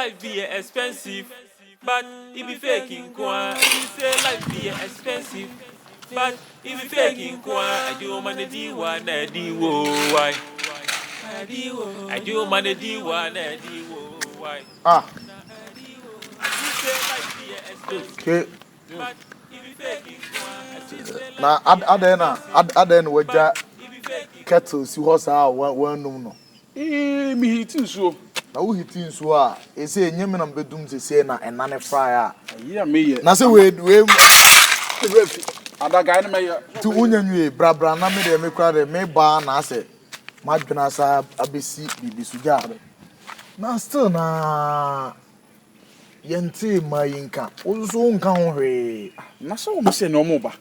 life be expensive, but it be faking kwa. You say life be expensive, but it be faking kwa. I do man di one di wo why. I do man di one di wo why. Ah. You say life be expensive. Okay. But if you faking Na aden waja kettle si horse a one no. Me hitin so. Na wo hitin so a ese enyem na mbedum sese na enane fry a. Yeah, me ye. Na se we Ada guy na me ye. tu unyanwe brabra na me de me kra de me ba na ase. Madwena sa abesi bibisuja. Na still na yente mayinka. Ozo nka ho hwe. Na so mo se no mo ba.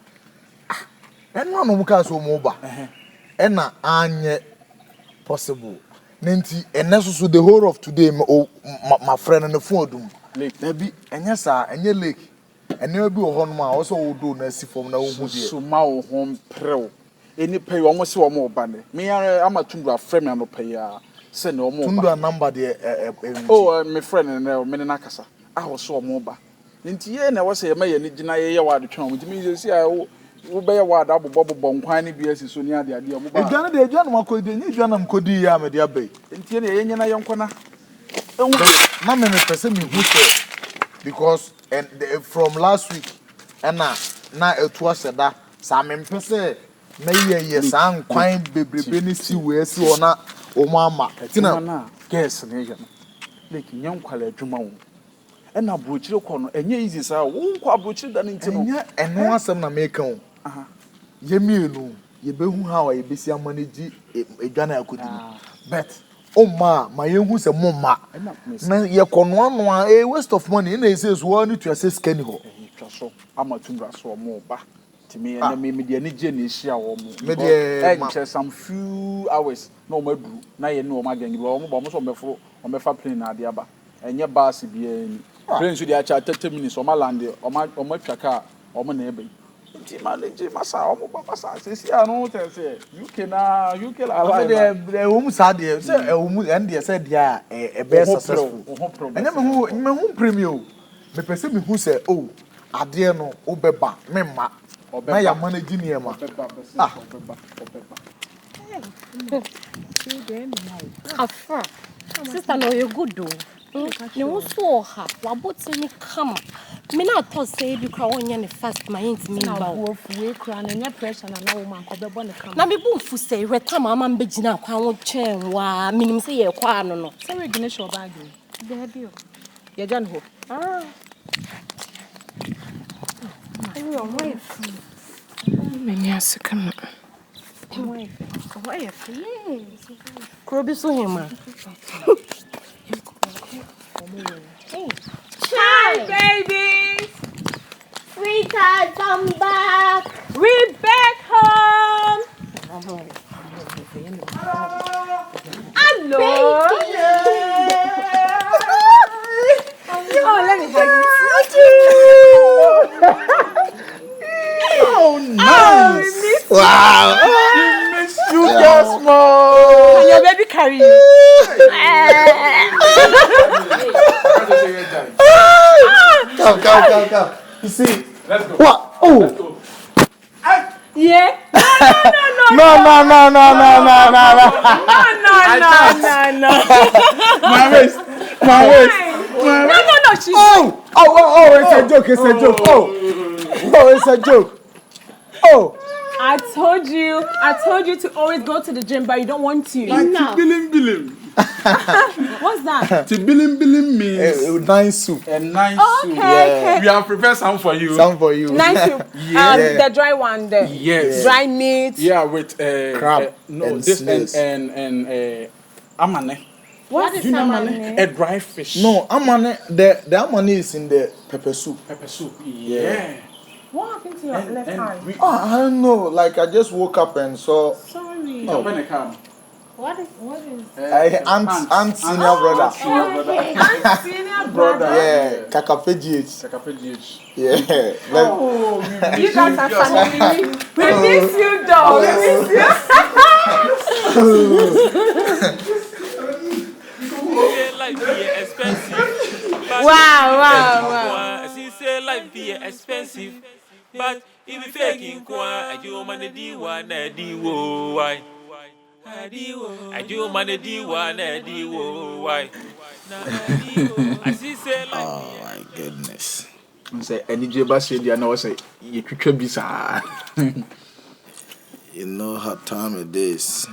Eno no muka so mo ba. Ena anye possible. Nenti enesusu the whole of today my friend on the phone dum. Na bi enye sa enye lake. Ene bi wo ho no ma wo so wo do na si fom na wo hu die. So ma wo ho prew. Eni pay wo mo se wo mo ba ne. Me ama tundura frame am pay a se no mo ba. Tundura number de oh my friend na me na kasa. Ah wo so wo mo ba. Nenti ye na wo se ma ye ni gina ye wa de twen wo ntimi se a wo be ye wa da bobbo nkwan ne bi asi so ni ade ade mo ba. Edwane de edwane makodi ni edwane mkodi ya me de abai. Nenti ne ye nyina ye nkwana. Na me pese me hu se because from last week na etu aseda sa me pese na ye sa nkwan bebrebe ni si we si ona o mo ama tina na guess ne ye no like nyankwala adwuma wo na brochire kɔ no enye easy sa wo nkwa brochire da ne ntino enye eno asem na me kan ye mienu ye behu ha wa ye besi amanage edwane akodi but ma yehu se mumma na ye kono ano a waste of money na ese so one to assess scan ho twa so ama tumra so mo ba timi na me de ani je na ehia wo mo me de some few hours na o maduru na ye no o magangi ba mo so mefo o mefa plane na ade aba enye bus bia ni plane so de acha 30 minutes o ma land o ma twaka o mo na ebe ti manage masa o mo ba sa sisi anu te se UK la de wo mu sa de se wo mu en de se dia be successful enye me hu premium me pese me hu se ade no wo beba me ma na ya manage ni e ma Afa sister no you good do ne wo so ha waboti ni kama me na to say bi kra wonya ne fast my int me ba wo fuwe kra na nya pressure na wo man ko bebo ne kama na me bu fu say reta mama mbegina akwa wo twen wa minim say ye kwa no no say we gine show bag there bi o ye jan ho ayo wife me nya sekama wife kro bi so hema Hi, babies! Sweetheart, come back! We're back home! Hello! Oh, let me hug you. Oh, nice! Wow! You miss you guys more. And your baby carry you. Come. You see? Let's go. What? Oh! Yeah? No. My waist. No, she. Oh, it's a joke. It's a joke. Oh. I told you to always go to the gym, but you don't want to. Like bilim. What's that? To bilim means Nice soup. a nice soup. Okay. We have prepared some for you. Nice soup. The dry one there. Yes. Dry meat. Yeah, with crab and this snails. and amane. What is amane? A dry fish. No, amane. The amane is in the pepper soup. Pepper soup. Yeah. What happened to your left eye? I don't know. Like I just woke up and saw. Sorry. What is Aunt senior brother. Senior brother. Yeah, Kakape GH. Yeah. You guys are family. We miss you, dog. We miss you. Life be expensive. Wow. She say life be expensive, but if you faking kwa, I do man di one di wo why. I do man di one di wo why. I see say life. Oh my goodness. Say any jeba say dia na say ye twetwa bi sa. You know how time it is.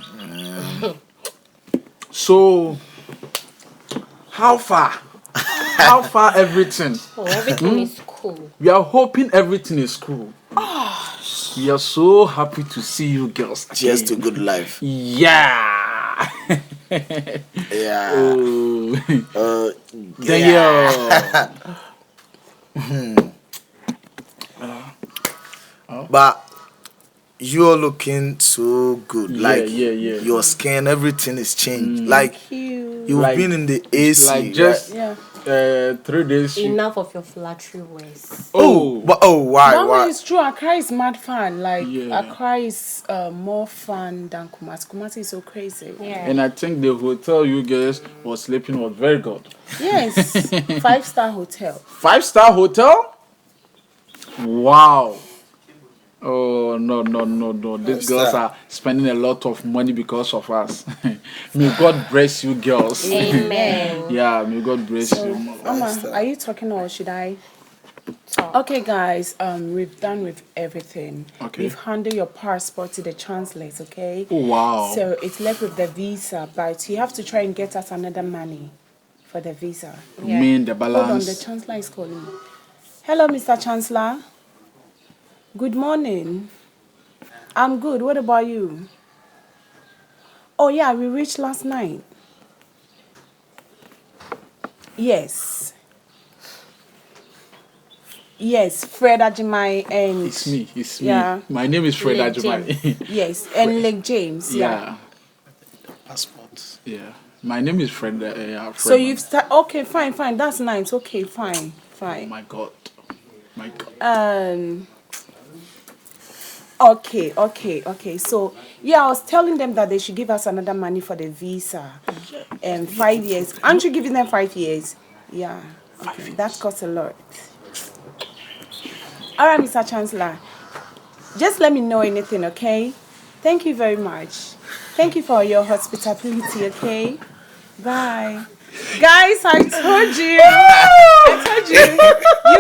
So how far? How far everything? Oh, everything is cool. We are hoping everything is cool. We are so happy to see you girls. Cheers to good life. Yeah. Yeah. Oh. Thank you. But you're looking so good. Like yeah. your skin, everything is changed. Like you've Like- been in the AC. Like just Yeah. 3 days. Enough of your flattery words. Why? That Why? one is true. Accra is mad fun. Like Yeah. Accra is more fun than Kumasi. Kumasi is so crazy. Yeah. And I think the hotel you guys was sleeping was very good. Yes, 5-star hotel. 5-star hotel? Wow. Oh no. These girls Five-star. are spending a lot of money because of us. May God bless you girls. Amen. Yeah, may God bless you. Mama, are you talking or should I? Okay, guys. We've done with everything. Okay. We've handed your passport to the chancellors. Okay. Oh, wow. So it's left with the visa, but you have to try and get us another money for the visa. Yeah. Mean the Hold on, the balance. chancellor is calling me. Hello, Mr. Chancellor. Good morning. I'm good. What about you? Oh, yeah, we reached last night. Yes. Yes, Fred Ajimai and... It's me. Yeah. My name is Fred Lake Ajumai. Yes, and Lake James. Yeah. Passport. Yeah. My name is Fred. Fred. So you've started... Okay, fine. That's nice. Okay, fine. Oh my God. My God. Okay. So, yeah, I was telling them that they should give us another money for the visa. 5 years. Aren't you giving them 5 years? Yeah. Okay. That costs a lot. All right, Mr. Chancellor. Just let me know anything, okay? Thank you very much. Thank you for your hospitality, okay? Bye. Guys, I told you.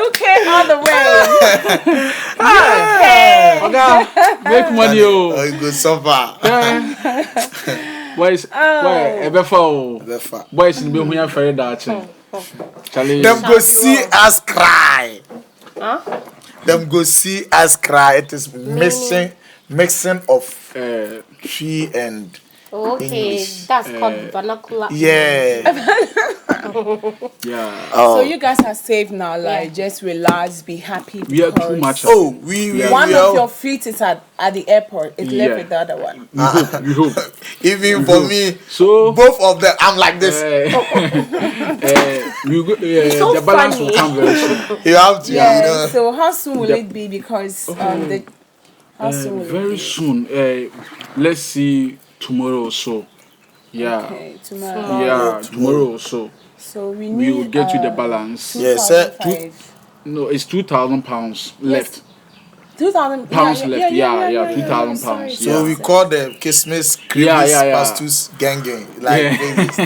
UK all the way. Okay. Make money, oh. Oh, good so far. Boys, Ebefa, Befa. boys, in Behuya Ferry Darchen. Charlie, Them go see us cry. Them go see us cry. It is mixing of tree and Okay, English. that's called vernacular. yeah. yeah. So you guys are safe now, like just relax, be happy. We are too because much. Oh, we One we of are- your feet is at the airport. It's Yeah. left with the other one. We hope. even for me. So, Both of them, I'm like this. we go, so the balance funny. will come very soon. You have to, Yeah. you know. So how soon will it be? Because how soon will Very it be? soon. Let's see tomorrow or so. Yeah. Okay, tomorrow. Yeah, tomorrow or so. So we We need. will get you the balance. Yes, sir. 2,500. No, it's 2,000 pounds left. 2,000 Pounds left. Yeah, 2,000 sorry. pounds. So Yeah. we call the Christmas Yeah. pastus gang. Like Yeah. babies.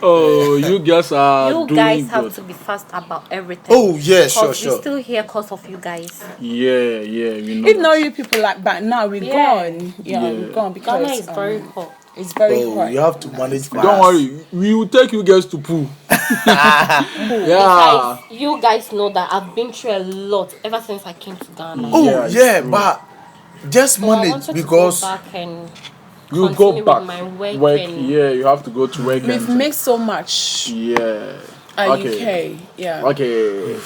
Oh, you guys are You doing guys good. have to be fast about everything. Oh yeah, sure, Because we sure. still here because of you guys. Yeah, we know. If not you people like, but now we're Yeah. gone. Yeah, Yeah. we're gone because Ghana is very hot. it's very Oh, hot. you have to manage fast. Don't worry, we will take you guys to pool. Yeah. Guys, you guys know that I've been through a lot ever since I came to Ghana. Oh Yeah, yeah, it's true. but just So I manage wanted because to go back and You go continue back. with my work and- Yeah, you have to go to work. We've and- mixed so much Yeah. at Okay. UK. Yeah. Okay.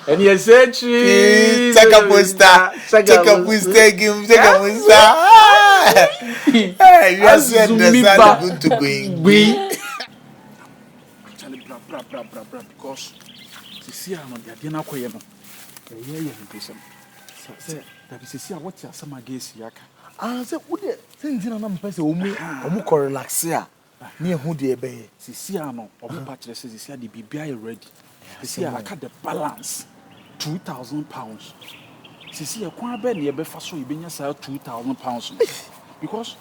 And you say cheese. check up poster, check up poster, give check up poster. Hey, you are said the Azumiba. sun is going to go in. We. Because see, I'm not the idea for you. Yeah, impatient. Say that is see what you are some against Yaka. Ah, say who dey? Say ntina na mpese omu ko relax ya. Na ehun dey ebe. See, no, or patch says, see, the BBI ready. See, I cut the balance. £2,000. See, a quite bad near Befaso, you been yourself £2,000 because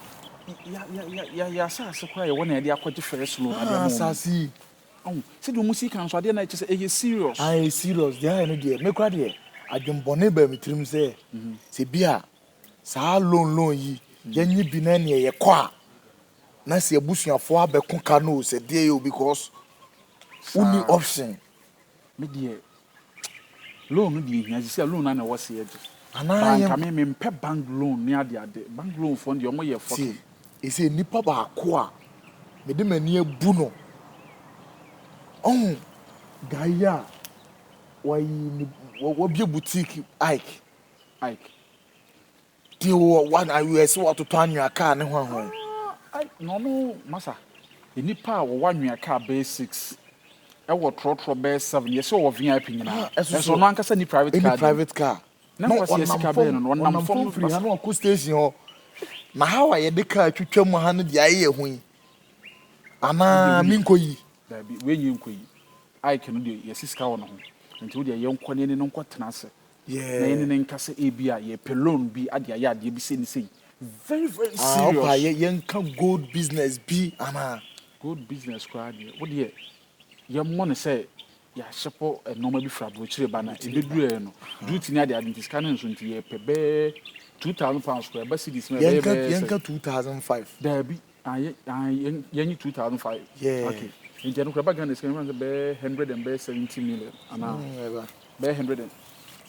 so quite one idea quite first loan. Sasi. Oh, see the music council, I didn't just say serious. I serious. There are no dear. Me kwa dear. I dem bone be me trim say. Se bia saa loan yi yenyi bi na ne ye kwa. Na se abusuafo abeko ka no se dey you because only option. Me dear. Loan no dey see loan na was here. Ana bank me pay bank loan near the bank loan fund your money for. See, e say nipa ba ko a me de mani abu no. Oh, Gaia, why what be boutique Ike? Do what I will say what to turn your car and one. No, massa. The nipa will 1 year car base 6. I will trot base 7. Yes, so of VIP. So, no one can send any private car. No, on one free. I know station. Na how I the car to chum 100 year wing. Ama Minko. When you I can do your sister on home until the young Quanian and Quatanasa. Yeah, and Cassa Abia, ye pelon be at your yard, ye be seen. Very, very serious. Young good business be, Anna. Good business, cried. What dear? Young money say, ya chapeau and normally frab, which banner, a big duty near the identity scanners until ye pay £2,000 square, but see this Yanka 2005. There be, I 2005. Yeah. Okay. In general, Krabagan is going to be 170 million. And now, be 100 and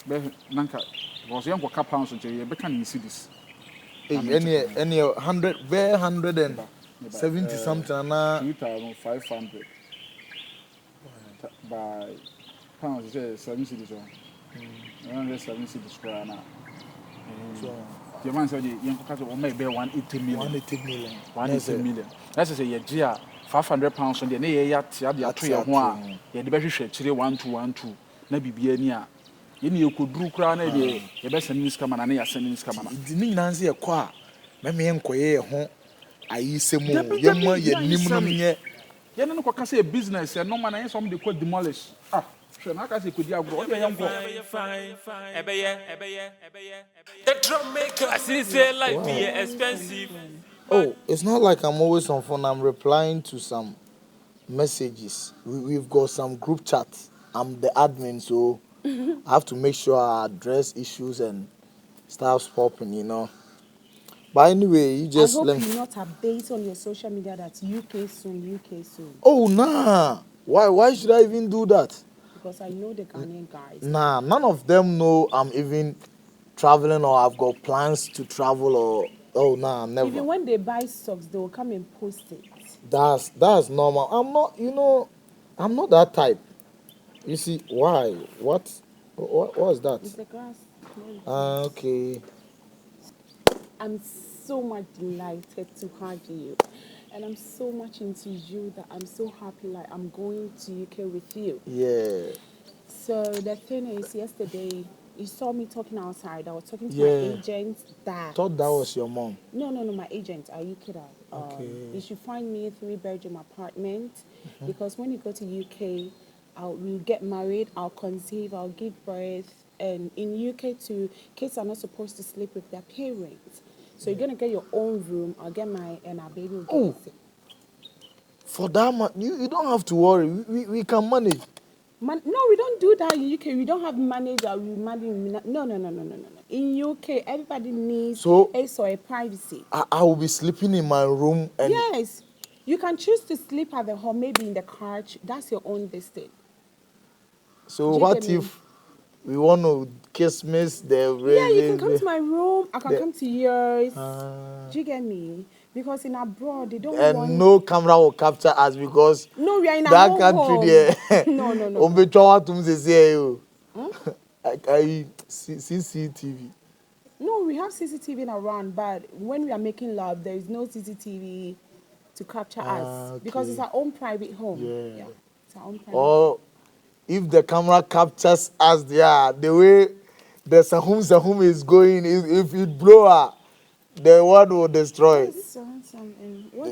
be Nanka was young for £1 so you can see this. Any 100, be 170 something, and 2,500 by pounds, 7 cities on 107 cities square now. So, the man said, young Cato may be 180 million. 180 million. That's a year. £500 on the near yacht, the tree of one, the better share 1212. Maybe be near. You could do crown a day, the best and news come and I send this come. Didn't Nancy a qua. Mammy inquire home. I say more, young man, yet. You know, what can say business and no man, I somebody could demolish. Ah, sure, I can say, could you have brought fine. The drum maker, I see say life be expensive. Oh, it's not like I'm always on phone. I'm replying to some messages. We've got some group chats. I'm the admin, so I have to make sure I address issues and stuff popping, you know. But anyway, you just I hope you not update on your social media that UK soon. Oh, nah. Why should I even do that? Because I know the Ghanaian guys. Nah, none of them know I'm even traveling or I've got plans to travel or... Oh, nah, never. Even when they buy stocks, they will come and post it. That's normal. I'm not, I'm not that type. You see, why? What is that? It's the grass. Okay. I'm so much delighted to have you. And I'm so much into you that I'm so happy like I'm going to UK with you. Yeah. So the thing is, yesterday... You saw me talking outside. I was talking to my agent that... Thought that was your mom. No, my agent. Are you kidding? Okay. You should find me a 3-bedroom apartment because when you go to UK, we'll get married, I'll conceive, I'll give birth. And in UK too, kids are not supposed to sleep with their parents. So you're going to get your own room. I'll get and our baby will get sick. For that, you don't have to worry. We can manage. No, we don't do that in UK. We don't have manager. We manage. No. In UK, everybody needs a privacy. I will be sleeping in my room. And yes, you can choose to sleep at the home, maybe in the car. That's your own destiny. So what if we want to Christmas? Yeah, you can come to my room. I can come to yours. Do you get me? Because in abroad, they don't want... And no camera will capture us because... No, we are in that our country home. there. No. I CCTV. No, we have CCTV around, but when we are making love, there is no CCTV to capture us. Okay. Because it's our own private home. Yeah. It's our own private home. If the camera captures us there, the way the Sahum is going, if it blow up, the one will destroy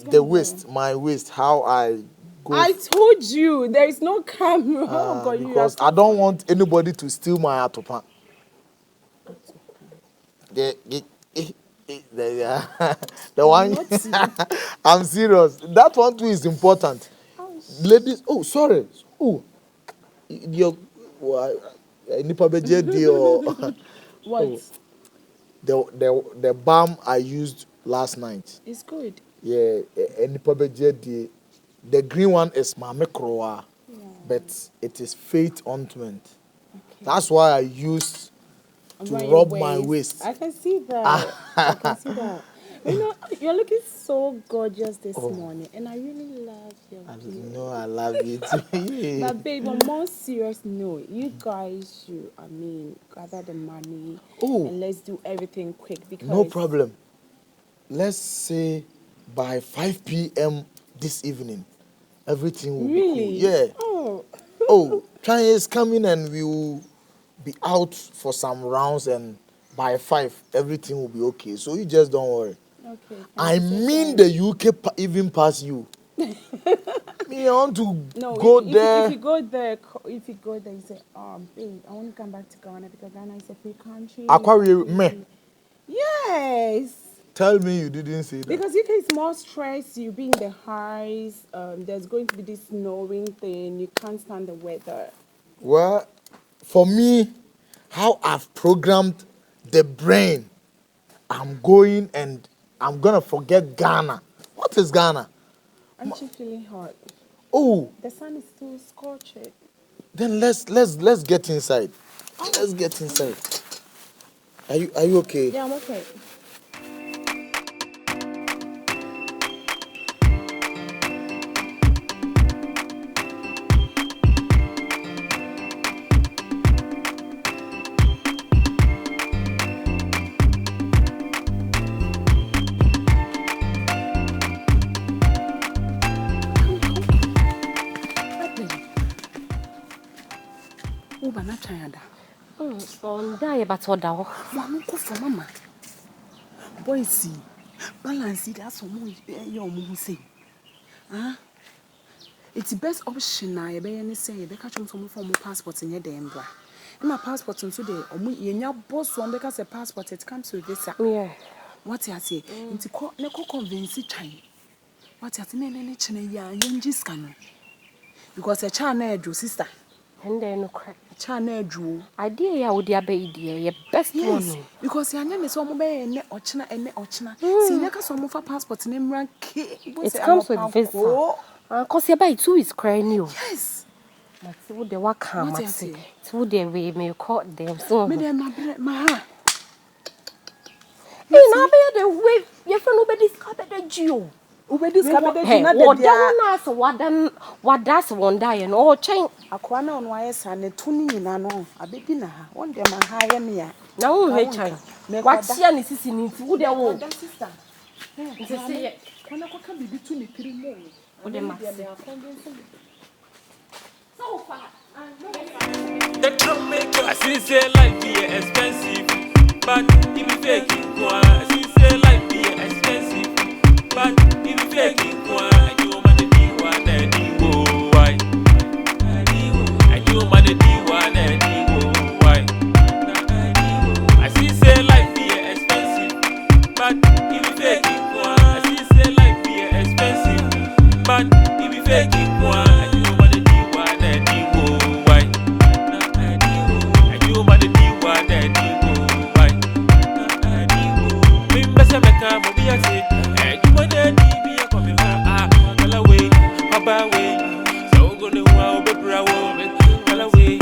the waist, my waist, how I I told you there is no camera. Oh God, because I don't want anybody to steal my atopa. The one I'm serious. That one too is important. Ladies, oh sorry. Oh, your nipa beje or what? The balm I used last night. It's good. Yeah, nipa beje the green one is Mame Kroa, but it is Faith Ointment. Okay. That's why I used to rub my waist. I can see that. I can see that. You know, you're looking so gorgeous this morning, and I really love your beauty. No, I love you too. But babe, on more serious note, you guys should, gather the money and let's do everything quick because... No problem. Let's say by 5 p.m. this evening, everything will be cool. Yeah. Oh, China is coming and we will be out for some rounds and by 5, everything will be okay. So you just don't worry. Okay. I mean the UK even pass you. Me, I want to go there. If you go there, you say, babe, I want to come back to Ghana because Ghana is a free country. Me. Yes. Tell me you didn't say that. Because UK is more stress, you be in the highs, there's going to be this snowing thing, you can't stand the weather. Well, for me, how I've programmed the brain, I'm going and I'm going to forget Ghana. What is Ghana? Aren't you feeling hot? Oh. The sun is still scorching. Then let's get inside. Let's get inside. Are you okay? Yeah, I'm okay. But what down? One go for mama. Boy, see, balance it as your mom say. It's the best option now. You be say you catch some form of passport in your damn bra. And my passport on today, you boss one because a passport it comes with visa. Yeah. What you say? Into neko convince China. What you say? Nene China ya yenji scan. Because a China do sister. And then crack. China drew. Idea ya would be your best one. Because your name is one and Ochina and Ochina. See, like some of our passports name rank. It comes with visa. Because your by 2 is crying you. Yes. But would the work come? So they may call them so. Me them my now be the way your friend will be discovered the Jew. Ube discovered the Jew. What does one die and all change? Akwana on wires and a tuning in an on a bit dinner. One day my higher me. Now, Rachel, what's your necessity for the old sister? Can I come between the 3 more? So far, the drum maker, I see say life be expensive, but if you faking, I see say life be expensive, but if you faking, I do money be one and you why? I do money be one and you why? I see say life be expensive, but if you faking, I see say life be expensive, but if you faking, I do money be one and you why? I do money be one and you why? Me mbese meka mo bi ase, you money be a come well away, so go no wa obebra wo, well away.